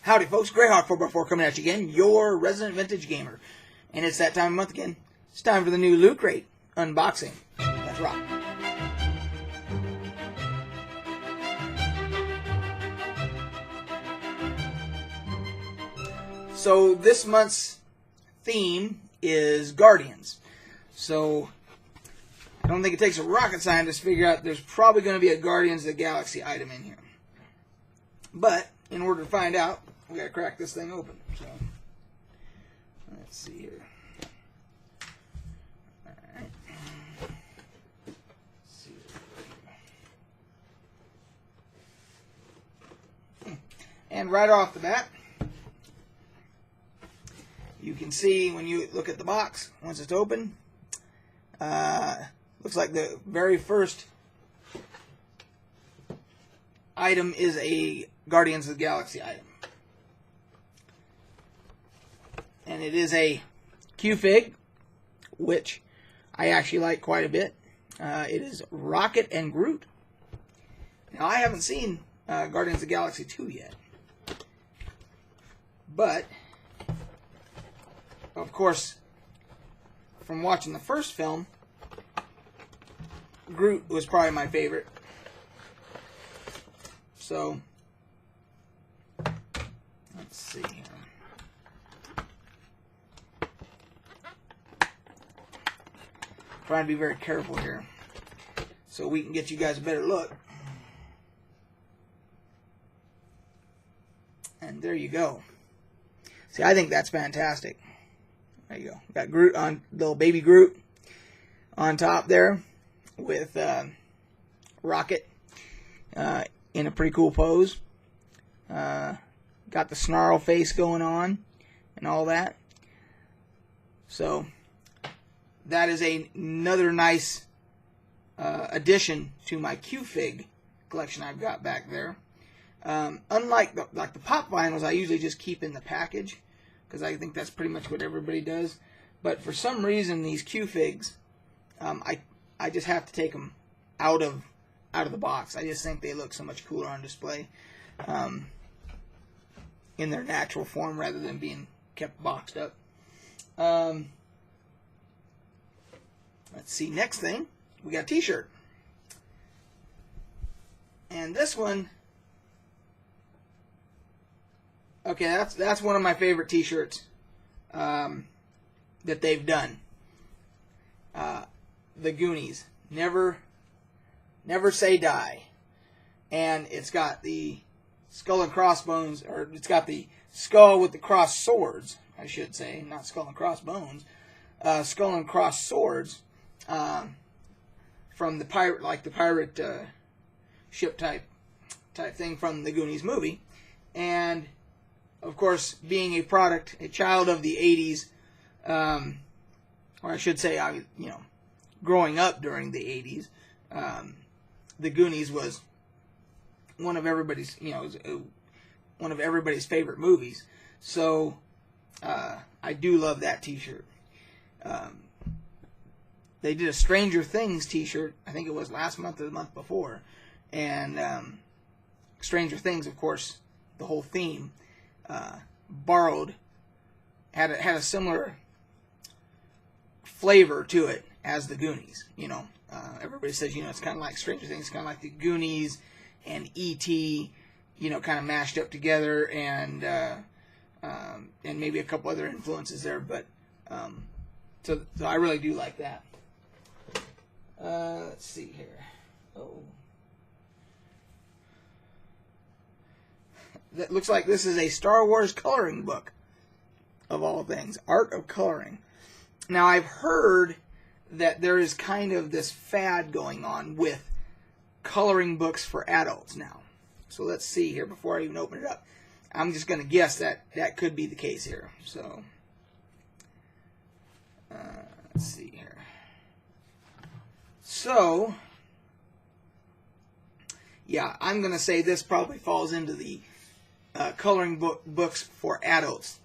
Howdy folks, Greyhawk4x4 coming at you again, your resident vintage gamer. And it's that time of month again. It's time for the new Loot Crate unboxing. Let's rock. So this month's theme is Guardians. So I don't think it takes a rocket scientist to figure out there's probably going to be a Guardians of the Galaxy item in here. But in order to find out, we gotta crack this thing open. So let's see here. Alright. See here. And right off the bat, you can see when you look at the box, once it's open, looks like the very first item is a Guardians of the Galaxy item. And it is a Q-Fig, which I actually like quite a bit. It is Rocket and Groot. Now, I haven't seen Guardians of the Galaxy 2 yet. But, of course, from watching the first film, Groot was probably my favorite. So, let's see here. Trying to be very careful here so we can get you guys a better look. And there you go. See, I think that's fantastic. There you go. Got Groot on, little baby Groot on top there with Rocket in a pretty cool pose. Got the snarl face going on and all that. So that is another nice addition to my Q-Fig collection I've got back there. Unlike the pop vinyls, I usually just keep in the package because I think that's pretty much what everybody does. But for some reason, these Q-Figs, I just have to take them out of the box. I just think they look so much cooler on display in their natural form rather than being kept boxed up. Let's see, next thing, we got a t-shirt. And this one, okay, that's one of my favorite t-shirts that they've done. The Goonies, Never Say Die. And it's got the skull and crossbones, or it's got the skull with the crossed swords, I should say, not skull and crossbones. Skull and crossed swords. From the pirate ship type thing from the Goonies movie, and of course, being a child of the '80s, or I should say, growing up during the '80s, the Goonies was one of everybody's, one of everybody's favorite movies. So I do love that T-shirt. They did a Stranger Things t-shirt, I think it was last month or the month before, and Stranger Things, of course, the whole theme, had a similar flavor to it as the Goonies. Everybody says, it's kind of like Stranger Things, kind of like the Goonies and E.T., kind of mashed up together, and maybe a couple other influences there, but so I really do like that. Let's see here. Oh. That looks like this is a Star Wars coloring book, of all things. Art of Coloring. Now, I've heard that there is kind of this fad going on with coloring books for adults now. So let's see here before I even open it up. I'm just going to guess that could be the case here. So, let's see here. So, yeah, I'm going to say this probably falls into the coloring books for adults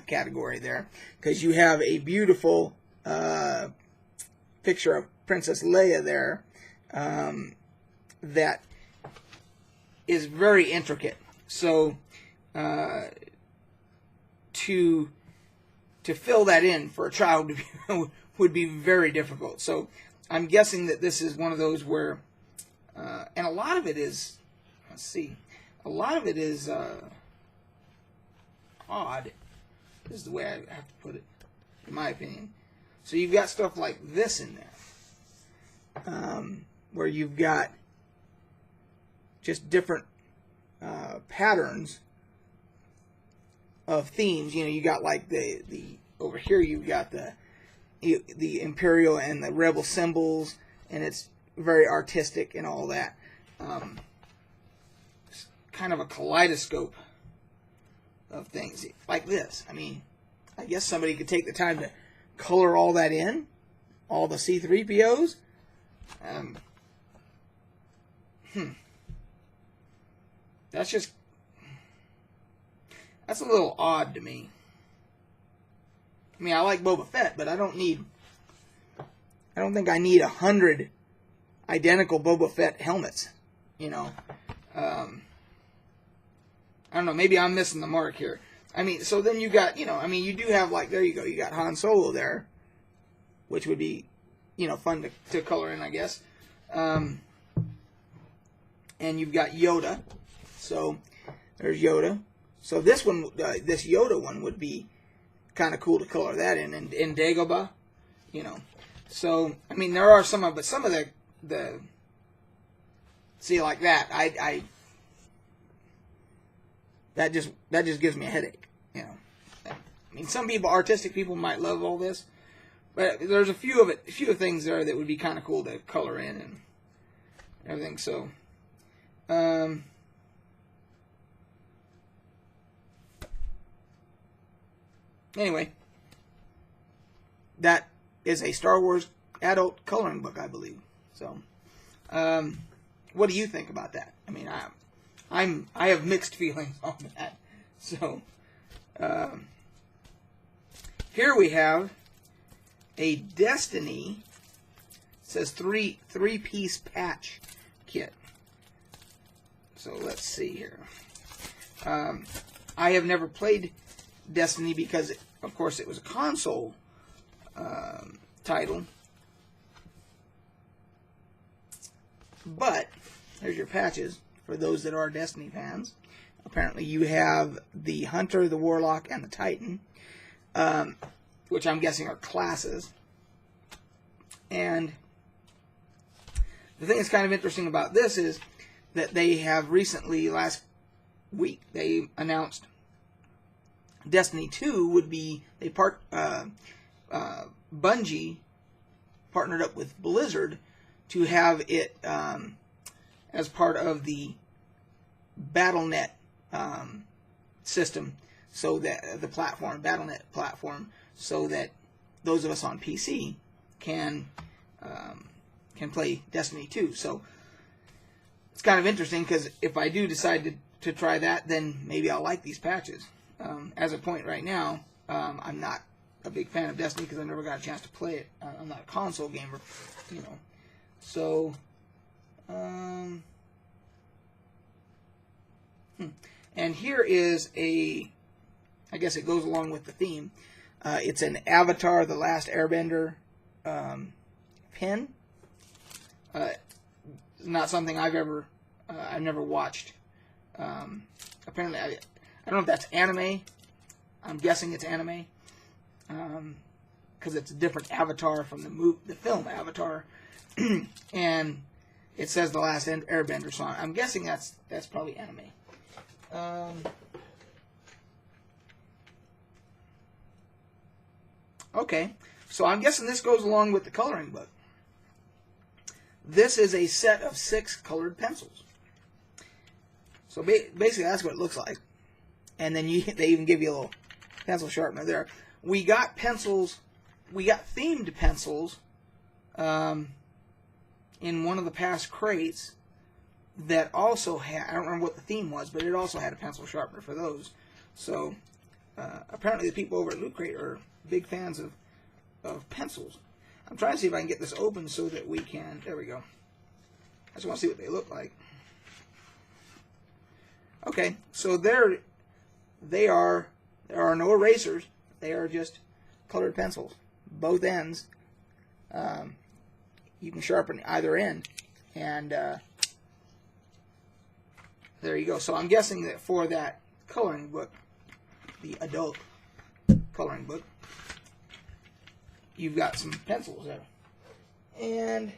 category there, because you have a beautiful picture of Princess Leia there that is very intricate. So to fill that in for a child would be very difficult. So I'm guessing that this is one of those where, and a lot of it is, let's see, a lot of it is odd, is the way I have to put it, in my opinion. So you've got stuff like this in there, where you've got just different patterns of themes. You know, you got like the over here you've got the Imperial and the Rebel symbols, and it's very artistic and all that. It's kind of a kaleidoscope of things like this. I mean, I guess somebody could take the time to color all that in, all the C-3POs. That's a little odd to me. I mean, I like Boba Fett, but I don't think I need 100 identical Boba Fett helmets, you know. I don't know, maybe I'm missing the mark here. I mean, so then you got, you know, I mean, you do have, like, there you go, you got Han Solo there, which would be, you know, fun to color in, I guess. And you've got Yoda. So there's Yoda. So this one, this Yoda one would be kind of cool to color that in Dagobah, you know. So I mean, there are some of the see, like that, that just gives me a headache, you know. I mean, some people, artistic people, might love all this, but there's a few things there that would be kind of cool to color in and everything. So, anyway, that is a Star Wars adult coloring book, I believe. So, what do you think about that? I mean, I have mixed feelings on that. So, here we have a Destiny, it says three-piece patch kit. So let's see here. I have never played Destiny because, of course, it was a console title. But there's your patches for those that are Destiny fans. Apparently you have the Hunter, the Warlock, and the Titan, which I'm guessing are classes. And the thing that's kind of interesting about this is that they have recently, last week, they announced Destiny 2 would be Bungie partnered up with Blizzard to have it as part of the Battle.net system, so that the platform, Battle.net platform, so that those of us on PC can play Destiny 2. So it's kind of interesting, because if I do decide to try that, then maybe I'll like these patches. As a point right now, I'm not a big fan of Destiny because I never got a chance to play it. I'm not a console gamer, you know. So, and here is I guess it goes along with the theme. It's an Avatar: The Last Airbender pin. Not something I've never watched. Apparently, I don't know if that's anime. I'm guessing it's anime, because it's a different Avatar from the film Avatar, and it says The Last Airbender song. I'm guessing that's probably anime. Okay, so I'm guessing this goes along with the coloring book. This is a set of 6 colored pencils. So basically, that's what it looks like. And then they even give you a little pencil sharpener there. We got pencils. We got themed pencils in one of the past crates that also had, I don't remember what the theme was, but it also had a pencil sharpener for those. So apparently the people over at Loot Crate are big fans of pencils. I'm trying to see if I can get this open so that we can, there we go. I just want to see what they look like. Okay, so they are There are no erasers. They are just colored pencils. Both ends. You can sharpen either end. And there you go. So I'm guessing that for that coloring book, the adult coloring book, you've got some pencils there. And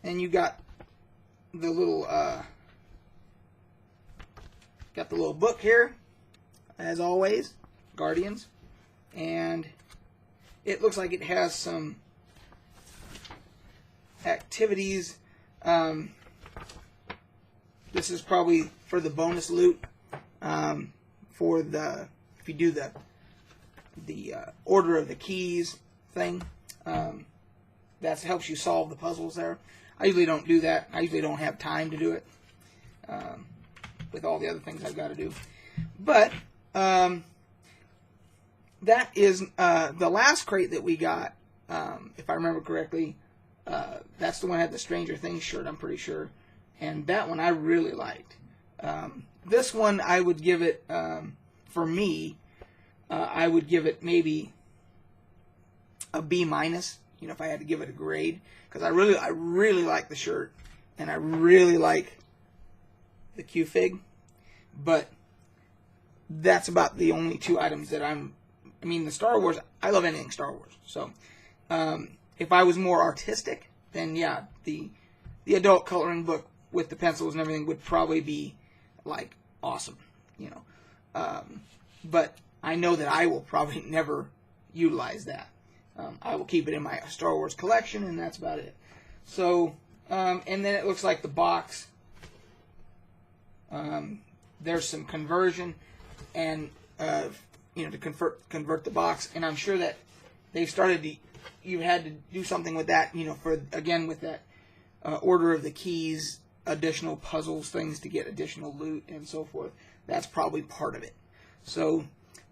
you got the little book here, as always, Guardians, and it looks like it has some activities. This is probably for the bonus loot, for the, if you do the order of the keys thing, that helps you solve the puzzles there. I usually don't do that. I usually don't have time to do it with all the other things I've got to do. But that is the last crate that we got, if I remember correctly. That's the one that had the Stranger Things shirt, I'm pretty sure. And that one I really liked. This one I would give it, for me, I would give it maybe a B-, you know, if I had to give it a grade, because I really like the shirt, and I really like the Q-Fig, but that's about the only two items that I mean, the Star Wars, I love anything Star Wars, so if I was more artistic, then yeah, the adult coloring book with the pencils and everything would probably be, like, awesome, you know, but I know that I will probably never utilize that. I will keep it in my Star Wars collection, and that's about it. So, and then it looks like the box, there's some conversion, and you know, to convert the box, and I'm sure that they started to, you had to do something with that, you know, for, again, with that order of the keys, additional puzzles, things to get additional loot, and so forth. That's probably part of it. So,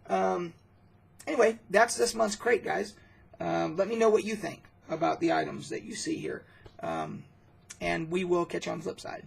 anyway, that's this month's crate, guys. Let me know what you think about the items that you see here. And we will catch you on the flip side.